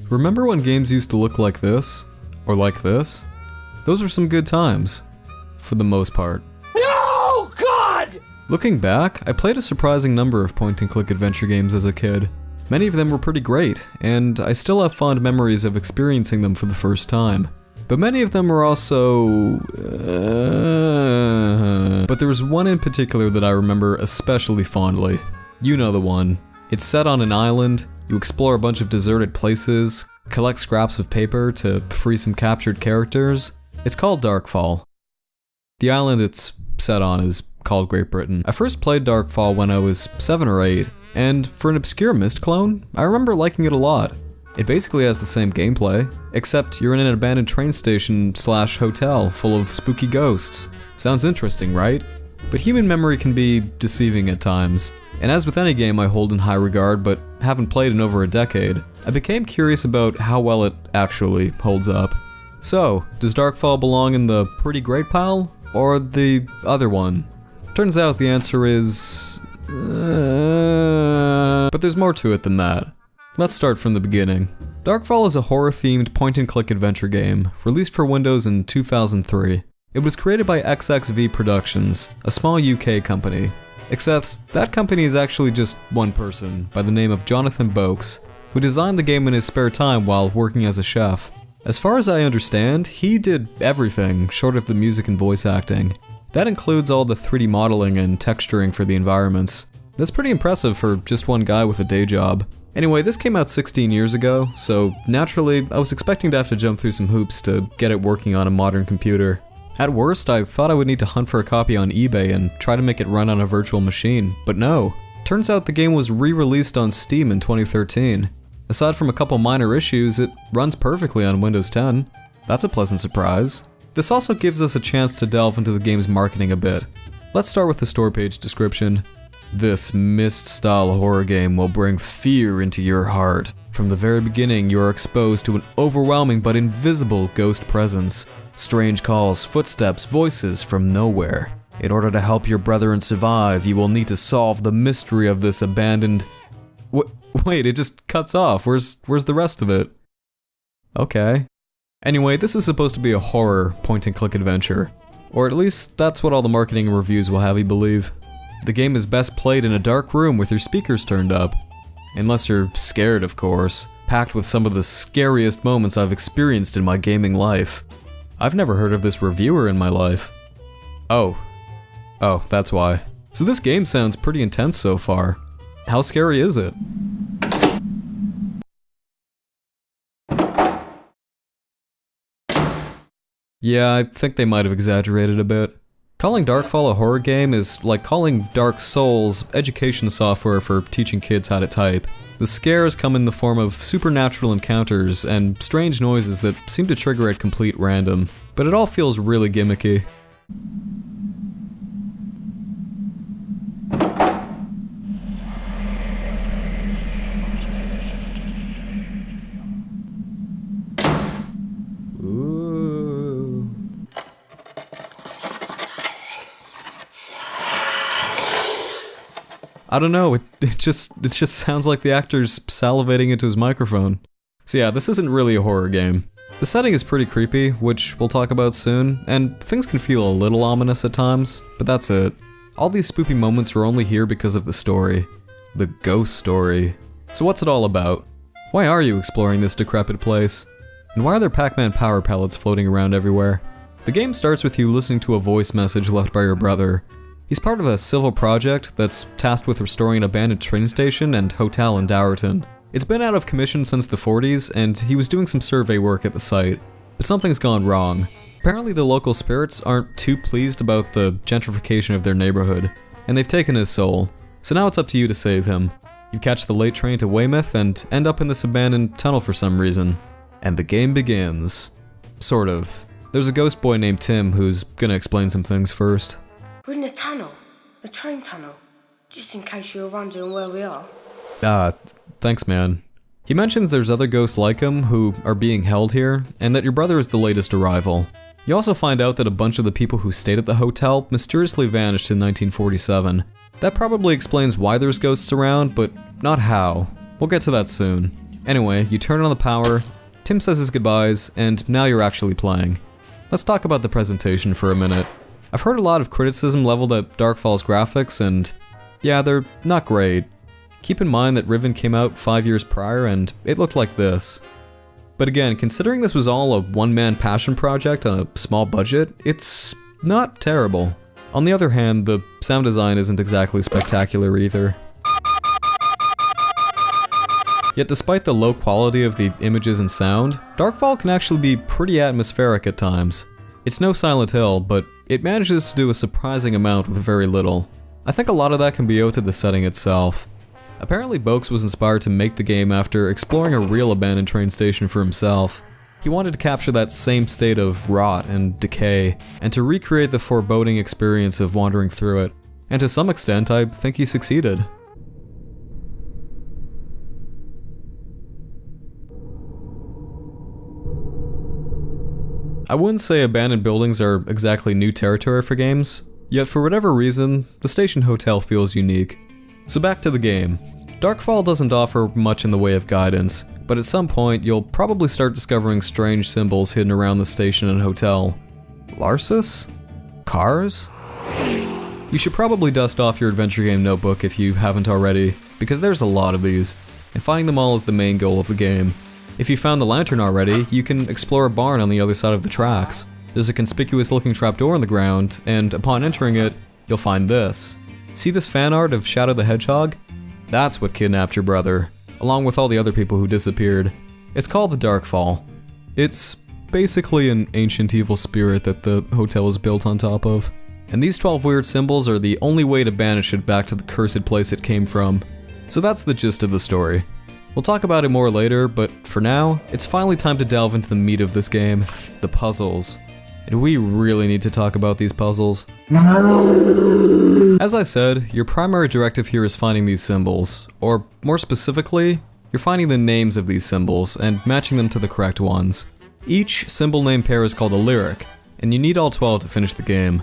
Remember when games used to look like this? Or like this? Those were some good times. For the most part. No, God! Looking back, I played a surprising number of point-and-click adventure games as a kid. Many of them were pretty great, and I still have fond memories of experiencing them for the first time. But many of them were also... But there was one in particular that I remember especially fondly. You know the one. It's set on an island, you explore a bunch of deserted places, collect scraps of paper to free some captured characters. It's called Darkfall. The island it's set on is called Great Britain. I first played Darkfall when I was 7 or 8, and for an obscure Myst clone, I remember liking it a lot. It basically has the same gameplay, except you're in an abandoned train station / hotel full of spooky ghosts. Sounds interesting, right? But human memory can be deceiving at times. And as with any game I hold in high regard but haven't played in over a decade, I became curious about how well it actually holds up. So, does Darkfall belong in the pretty great pile, or the other one? Turns out the answer is... But there's more to it than that. Let's start from the beginning. Darkfall is a horror-themed point-and-click adventure game, released for Windows in 2003. It was created by XXV Productions, a small UK company. Except, that company is actually just one person, by the name of Jonathan Boakes, who designed the game in his spare time while working as a chef. As far as I understand, he did everything short of the music and voice acting. That includes all the 3D modeling and texturing for the environments. That's pretty impressive for just one guy with a day job. Anyway, this came out 16 years ago, so naturally, I was expecting to have to jump through some hoops to get it working on a modern computer. At worst, I thought I would need to hunt for a copy on eBay and try to make it run on a virtual machine, but no. Turns out the game was re-released on Steam in 2013. Aside from a couple minor issues, it runs perfectly on Windows 10. That's a pleasant surprise. This also gives us a chance to delve into the game's marketing a bit. Let's start with the store page description. This Myst-style horror game will bring fear into your heart. From the very beginning, you are exposed to an overwhelming but invisible ghost presence. Strange calls, footsteps, voices from nowhere. In order to help your brethren survive, you will need to solve the mystery of this abandoned... Wait, it just cuts off. Where's the rest of it? Okay. Anyway, this is supposed to be a horror point-and-click adventure. Or at least, that's what all the marketing and reviews will have you believe. The game is best played in a dark room with your speakers turned up. Unless you're scared, of course. Packed with some of the scariest moments I've experienced in my gaming life. I've never heard of this reviewer in my life. Oh, that's why. So this game sounds pretty intense so far. How scary is it? Yeah, I think they might have exaggerated a bit. Calling Darkfall a horror game is like calling Dark Souls education software for teaching kids how to type. The scares come in the form of supernatural encounters and strange noises that seem to trigger at complete random, but it all feels really gimmicky. I don't know, it just sounds like the actor's salivating into his microphone. So yeah, this isn't really a horror game. The setting is pretty creepy, which we'll talk about soon, and things can feel a little ominous at times, but that's it. All these spooky moments are only here because of the story. The ghost story. So what's it all about? Why are you exploring this decrepit place? And why are there Pac-Man power pellets floating around everywhere? The game starts with you listening to a voice message left by your brother. He's part of a civil project that's tasked with restoring an abandoned train station and hotel in Dowerton. It's been out of commission since the 40s, and he was doing some survey work at the site. But something's gone wrong. Apparently the local spirits aren't too pleased about the gentrification of their neighborhood, and they've taken his soul. So now it's up to you to save him. You catch the late train to Weymouth and end up in this abandoned tunnel for some reason. And the game begins. Sort of. There's a ghost boy named Tim who's gonna explain some things first. We're in the tunnel. The train tunnel. Just in case you were wondering where we are. Thanks man. He mentions there's other ghosts like him who are being held here, and that your brother is the latest arrival. You also find out that a bunch of the people who stayed at the hotel mysteriously vanished in 1947. That probably explains why there's ghosts around, but not how. We'll get to that soon. Anyway, you turn on the power, Tim says his goodbyes, and now you're actually playing. Let's talk about the presentation for a minute. I've heard a lot of criticism leveled at Darkfall's graphics, and yeah, they're not great. Keep in mind that Riven came out 5 years prior and it looked like this. But again, considering this was all a one-man passion project on a small budget, it's not terrible. On the other hand, the sound design isn't exactly spectacular either. Yet despite the low quality of the images and sound, Darkfall can actually be pretty atmospheric at times. It's no Silent Hill, but it manages to do a surprising amount with very little. I think a lot of that can be owed to the setting itself. Apparently Boakes was inspired to make the game after exploring a real abandoned train station for himself. He wanted to capture that same state of rot and decay, and to recreate the foreboding experience of wandering through it. And to some extent, I think he succeeded. I wouldn't say abandoned buildings are exactly new territory for games, yet for whatever reason, the station hotel feels unique. So back to the game. Darkfall doesn't offer much in the way of guidance, but at some point you'll probably start discovering strange symbols hidden around the station and hotel. Larsis? Cars? You should probably dust off your adventure game notebook if you haven't already, because there's a lot of these, and finding them all is the main goal of the game. If you found the lantern already, you can explore a barn on the other side of the tracks. There's a conspicuous looking trapdoor in the ground, and upon entering it, you'll find this. See this fan art of Shadow the Hedgehog? That's what kidnapped your brother, along with all the other people who disappeared. It's called the Darkfall. It's basically an ancient evil spirit that the hotel is built on top of. And these 12 weird symbols are the only way to banish it back to the cursed place it came from. So that's the gist of the story. We'll talk about it more later, but for now, it's finally time to delve into the meat of this game, the puzzles. And we really need to talk about these puzzles. As I said, your primary directive here is finding these symbols, or more specifically, you're finding the names of these symbols and matching them to the correct ones. Each symbol name pair is called a lyric, and you need all 12 to finish the game.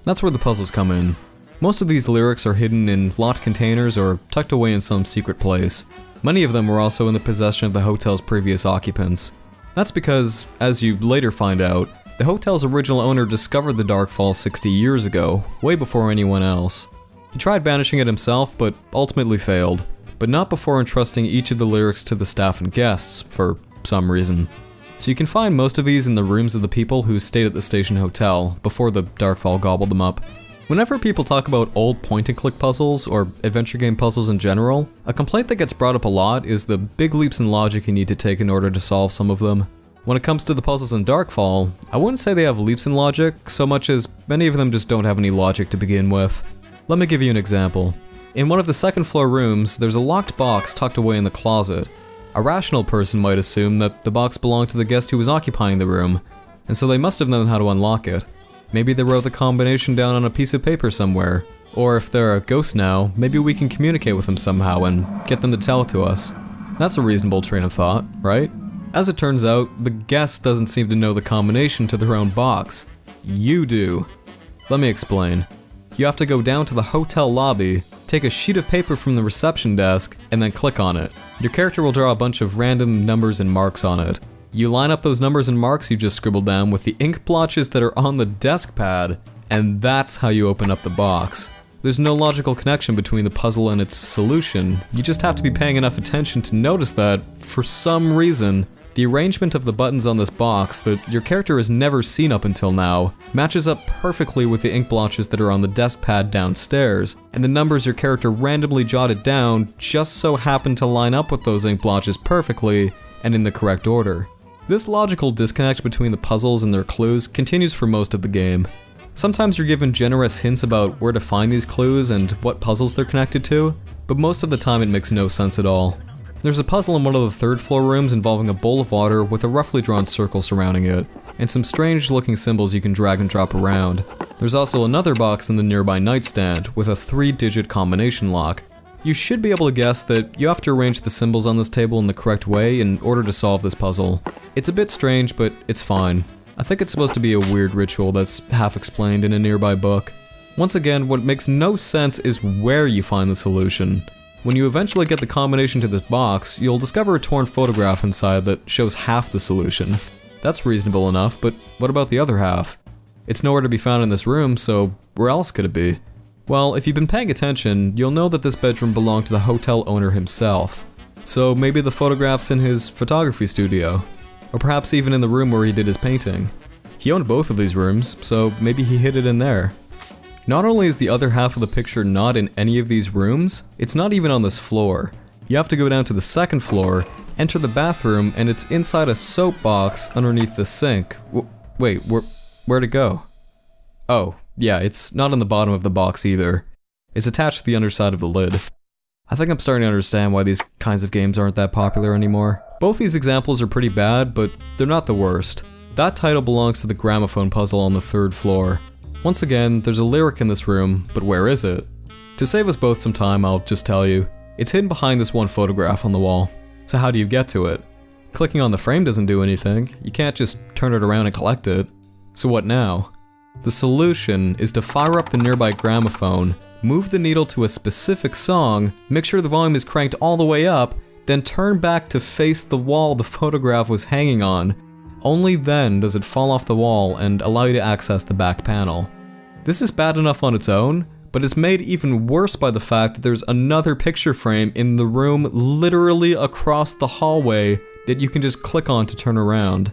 That's where the puzzles come in. Most of these lyrics are hidden in locked containers or tucked away in some secret place. Many of them were also in the possession of the hotel's previous occupants. That's because, as you later find out, the hotel's original owner discovered the Darkfall 60 years ago, way before anyone else. He tried banishing it himself, but ultimately failed, but not before entrusting each of the lyrics to the staff and guests, for some reason. So you can find most of these in the rooms of the people who stayed at the station hotel, before the Darkfall gobbled them up. Whenever people talk about old point-and-click puzzles, or adventure game puzzles in general, a complaint that gets brought up a lot is the big leaps in logic you need to take in order to solve some of them. When it comes to the puzzles in Darkfall, I wouldn't say they have leaps in logic, so much as many of them just don't have any logic to begin with. Let me give you an example. In one of the second floor rooms, there's a locked box tucked away in the closet. A rational person might assume that the box belonged to the guest who was occupying the room, and so they must have known how to unlock it. Maybe they wrote the combination down on a piece of paper somewhere. Or if they're a ghost now, maybe we can communicate with them somehow and get them to tell it to us. That's a reasonable train of thought, right? As it turns out, the guest doesn't seem to know the combination to their own box. You do. Let me explain. You have to go down to the hotel lobby, take a sheet of paper from the reception desk, and then click on it. Your character will draw a bunch of random numbers and marks on it. You line up those numbers and marks you just scribbled down with the ink blotches that are on the desk pad, and that's how you open up the box. There's no logical connection between the puzzle and its solution. You just have to be paying enough attention to notice that, for some reason, the arrangement of the buttons on this box that your character has never seen up until now matches up perfectly with the ink blotches that are on the desk pad downstairs, and the numbers your character randomly jotted down just so happen to line up with those ink blotches perfectly and in the correct order. This logical disconnect between the puzzles and their clues continues for most of the game. Sometimes you're given generous hints about where to find these clues and what puzzles they're connected to, but most of the time it makes no sense at all. There's a puzzle in one of the third floor rooms involving a bowl of water with a roughly drawn circle surrounding it, and some strange looking symbols you can drag and drop around. There's also another box in the nearby nightstand with a 3-digit combination lock. You should be able to guess that you have to arrange the symbols on this table in the correct way in order to solve this puzzle. It's a bit strange, but it's fine. I think it's supposed to be a weird ritual that's half explained in a nearby book. Once again, what makes no sense is where you find the solution. When you eventually get the combination to this box, you'll discover a torn photograph inside that shows half the solution. That's reasonable enough, but what about the other half? It's nowhere to be found in this room, so where else could it be? Well, if you've been paying attention, you'll know that this bedroom belonged to the hotel owner himself. So maybe the photograph's in his photography studio, or perhaps even in the room where he did his painting. He owned both of these rooms, so maybe he hid it in there. Not only is the other half of the picture not in any of these rooms, it's not even on this floor. You have to go down to the second floor, enter the bathroom, and it's inside a soap box underneath the sink. Wait, where'd it go? Oh, yeah, it's not on the bottom of the box either. It's attached to the underside of the lid. I think I'm starting to understand why these kinds of games aren't that popular anymore. Both these examples are pretty bad, but they're not the worst. That title belongs to the gramophone puzzle on the third floor. Once again, there's a lyric in this room, but where is it? To save us both some time, I'll just tell you. It's hidden behind this one photograph on the wall. So how do you get to it? Clicking on the frame doesn't do anything. You can't just turn it around and collect it. So what now? The solution is to fire up the nearby gramophone, move the needle to a specific song, make sure the volume is cranked all the way up, then turn back to face the wall the photograph was hanging on. Only then does it fall off the wall and allow you to access the back panel. This is bad enough on its own, but it's made even worse by the fact that there's another picture frame in the room literally across the hallway that you can just click on to turn around.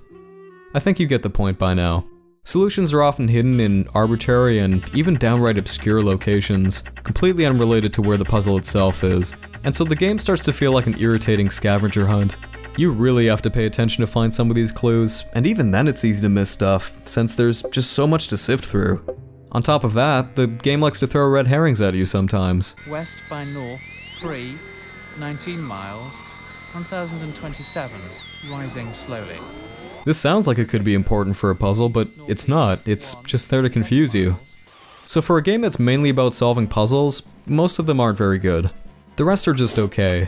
I think you get the point by now. Solutions are often hidden in arbitrary and even downright obscure locations, completely unrelated to where the puzzle itself is, and so the game starts to feel like an irritating scavenger hunt. You really have to pay attention to find some of these clues, and even then it's easy to miss stuff, since there's just so much to sift through. On top of that, the game likes to throw red herrings at you sometimes. West by north, 3, 19 miles, 1027, rising slowly. This sounds like it could be important for a puzzle, but it's not. It's just there to confuse you. So for a game that's mainly about solving puzzles, most of them aren't very good. The rest are just okay.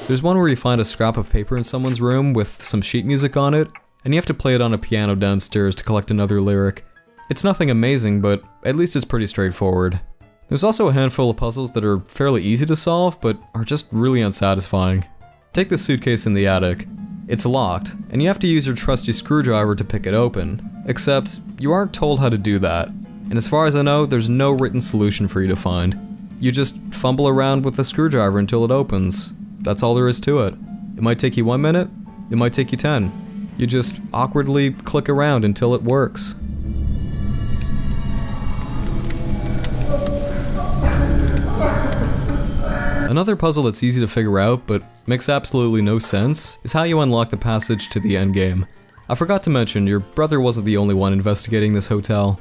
There's one where you find a scrap of paper in someone's room with some sheet music on it, and you have to play it on a piano downstairs to collect another lyric. It's nothing amazing, but at least it's pretty straightforward. There's also a handful of puzzles that are fairly easy to solve, but are just really unsatisfying. Take the suitcase in the attic. It's locked, and you have to use your trusty screwdriver to pick it open. Except, you aren't told how to do that. And as far as I know, there's no written solution for you to find. You just fumble around with the screwdriver until it opens. That's all there is to it. It might take you 1 minute, it might take you 10. You just awkwardly click around until it works. Another puzzle that's easy to figure out, but makes absolutely no sense, is how you unlock the passage to the endgame. I forgot to mention, your brother wasn't the only one investigating this hotel.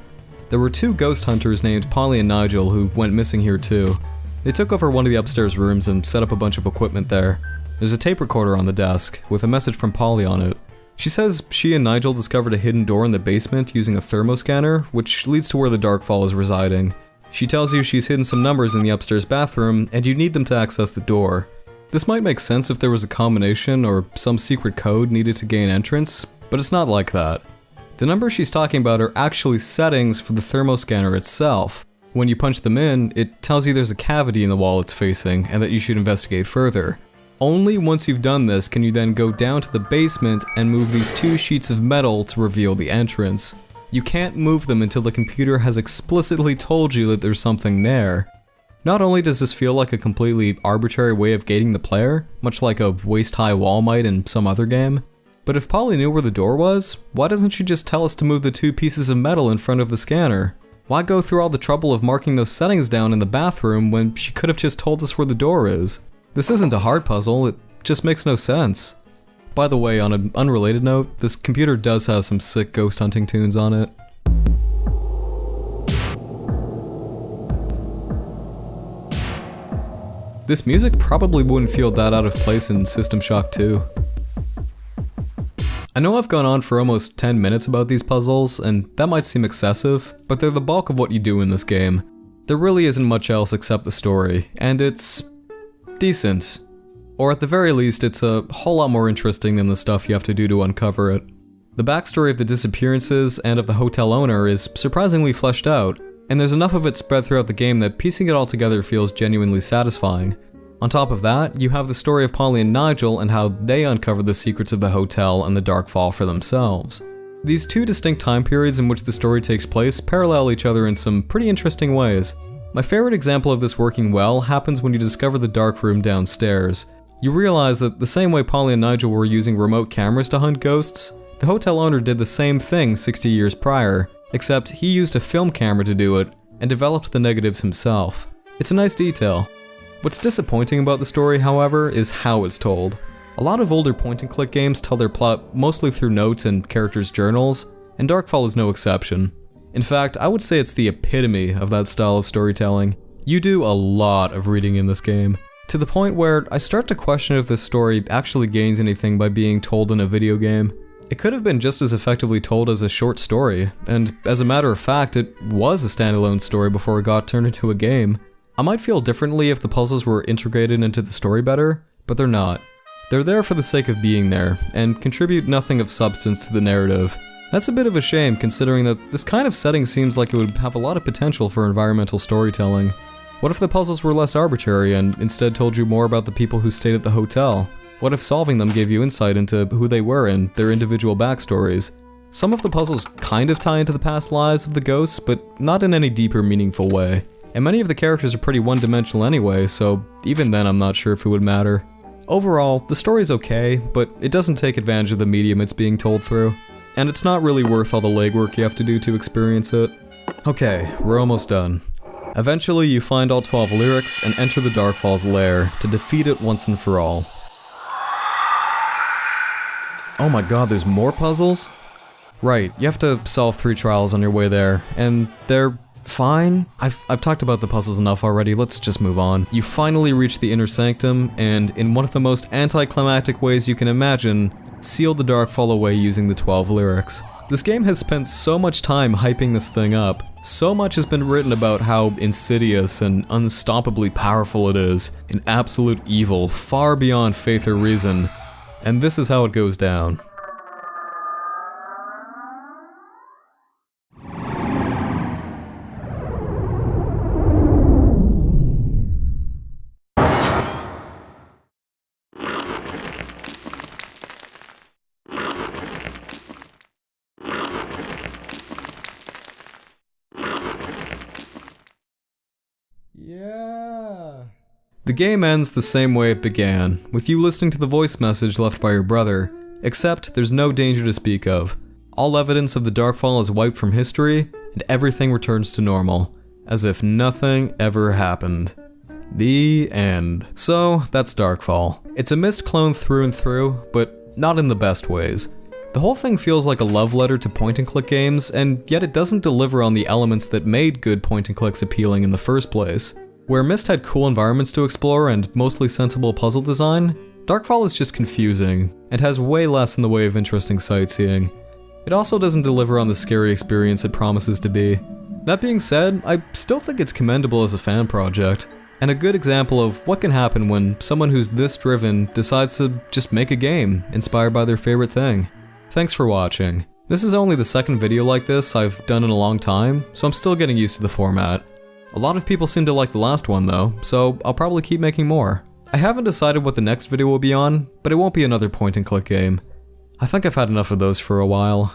There were 2 ghost hunters named Polly and Nigel who went missing here too. They took over one of the upstairs rooms and set up a bunch of equipment there. There's a tape recorder on the desk, with a message from Polly on it. She says she and Nigel discovered a hidden door in the basement using a thermoscanner, which leads to where the Darkfall is residing. She tells you she's hidden some numbers in the upstairs bathroom, and you need them to access the door. This might make sense if there was a combination or some secret code needed to gain entrance, but it's not like that. The numbers she's talking about are actually settings for the thermoscanner itself. When you punch them in, it tells you there's a cavity in the wall it's facing, and that you should investigate further. Only once you've done this can you then go down to the basement and move these 2 sheets of metal to reveal the entrance. You can't move them until the computer has explicitly told you that there's something there. Not only does this feel like a completely arbitrary way of gating the player, much like a waist-high wall might in some other game, but if Polly knew where the door was, why doesn't she just tell us to move the 2 pieces of metal in front of the scanner? Why go through all the trouble of marking those settings down in the bathroom when she could have just told us where the door is? This isn't a hard puzzle, it just makes no sense. By the way, on an unrelated note, this computer does have some sick ghost hunting tunes on it. This music probably wouldn't feel that out of place in System Shock 2. I know I've gone on for almost 10 minutes about these puzzles, and that might seem excessive, but they're the bulk of what you do in this game. There really isn't much else except the story, and it's decent. Or at the very least, it's a whole lot more interesting than the stuff you have to do to uncover it. The backstory of the disappearances and of the hotel owner is surprisingly fleshed out, and there's enough of it spread throughout the game that piecing it all together feels genuinely satisfying. On top of that, you have the story of Polly and Nigel and how they uncover the secrets of the hotel and the Darkfall for themselves. These two distinct time periods in which the story takes place parallel each other in some pretty interesting ways. My favorite example of this working well happens when you discover the dark room downstairs. You realize that the same way Polly and Nigel were using remote cameras to hunt ghosts, the hotel owner did the same thing 60 years prior, except he used a film camera to do it and developed the negatives himself. It's a nice detail. What's disappointing about the story, however, is how it's told. A lot of older point-and-click games tell their plot mostly through notes and characters' journals, and Darkfall is no exception. In fact, I would say it's the epitome of that style of storytelling. You do a lot of reading in this game, to the point where I start to question if this story actually gains anything by being told in a video game. It could have been just as effectively told as a short story, and as a matter of fact, it was a standalone story before it got turned into a game. I might feel differently if the puzzles were integrated into the story better, but they're not. They're there for the sake of being there, and contribute nothing of substance to the narrative. That's a bit of a shame considering that this kind of setting seems like it would have a lot of potential for environmental storytelling. What if the puzzles were less arbitrary and instead told you more about the people who stayed at the hotel? What if solving them gave you insight into who they were and their individual backstories? Some of the puzzles kind of tie into the past lives of the ghosts, but not in any deeper, meaningful way. And many of the characters are pretty one-dimensional anyway, so even then I'm not sure if it would matter. Overall, the story's okay, but it doesn't take advantage of the medium it's being told through. And it's not really worth all the legwork you have to do to experience it. Okay, we're almost done. Eventually you find all 12 lyrics and enter the Darkfall's lair to defeat it once and for all. Oh my god, there's more puzzles? Right, you have to solve 3 trials on your way there, and they're fine. I've talked about the puzzles enough already, let's just move on. You finally reach the inner sanctum, and in one of the most anticlimactic ways you can imagine, seal the Darkfall away using the 12 lyrics. This game has spent so much time hyping this thing up. So much has been written about how insidious and unstoppably powerful it is, an absolute evil far beyond faith or reason. And this is how it goes down. Yeah. The game ends the same way it began, with you listening to the voice message left by your brother, except there's no danger to speak of. All evidence of the Darkfall is wiped from history, and everything returns to normal, as if nothing ever happened. The end. So, that's Darkfall. It's a Myst clone through and through, but not in the best ways. The whole thing feels like a love letter to point-and-click games, and yet it doesn't deliver on the elements that made good point-and-clicks appealing in the first place. Where Myst had cool environments to explore and mostly sensible puzzle design, Darkfall is just confusing, and has way less in the way of interesting sightseeing. It also doesn't deliver on the scary experience it promises to be. That being said, I still think it's commendable as a fan project, and a good example of what can happen when someone who's this driven decides to just make a game inspired by their favorite thing. Thanks for watching. This is only the second video like this I've done in a long time, so I'm still getting used to the format. A lot of people seem to like the last one though, so I'll probably keep making more. I haven't decided what the next video will be on, but it won't be another point-and-click game. I think I've had enough of those for a while.